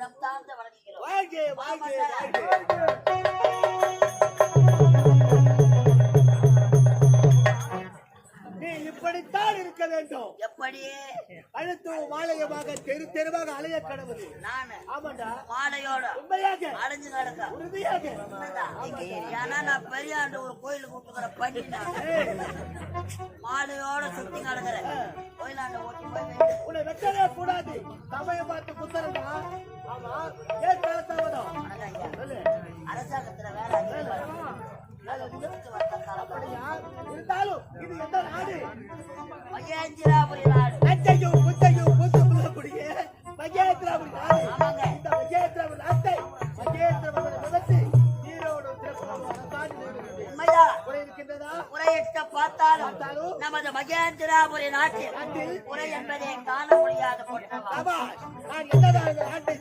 சிரம் தாழ்ந்த வணங்குகிறோம். வாழ்க வாழ்க வாழ்க. நீ இப்படித்தான் இருக்க வேண்டும். எப்படி அழுத்தம் மாலையமாக தெரு தெருவாக அலைய கடவுது. நானு ஆமாண்டா, மாலையோட உண்மையாக அடைஞ்சு கிடக்க உறுதியாக. ஏன்னா நான் பெரியாண்டு ஒரு கோயிலுக்கு விட்டுக்கிற பண்ணி மாலையோட சுத்தி கிடக்குறேன். கோயிலாண்ட ஓட்டி போய் உன்னை வெட்டவே கூடாது. சமயம் பார்த்து குத்தரண்டா. ஆமா, ஏன் தாமதம்? அரசாங்கத்துல வேலை அப்படியா? இருந்தாலும் இது எந்த நாடு? மகேந்திராபுரி நாடு. நஞ்சையும் புத்தையும் பூத்து புள்ளக்கூடிய மகேந்திராபுரி நாடு. ஆமாங்க. இந்த மகேந்திராபுரி நாட்டை மகேந்திரபுரி விபத்து ஈரோடு உண்மையா குறை இருக்கின்றதா? குறையிட்ட பார்த்தாலும் நமது மகேந்திராபுரி நாட்டில் குறை என்பதை காண முடியாத ஆமா, நான் என்னதான் இந்த நாட்டை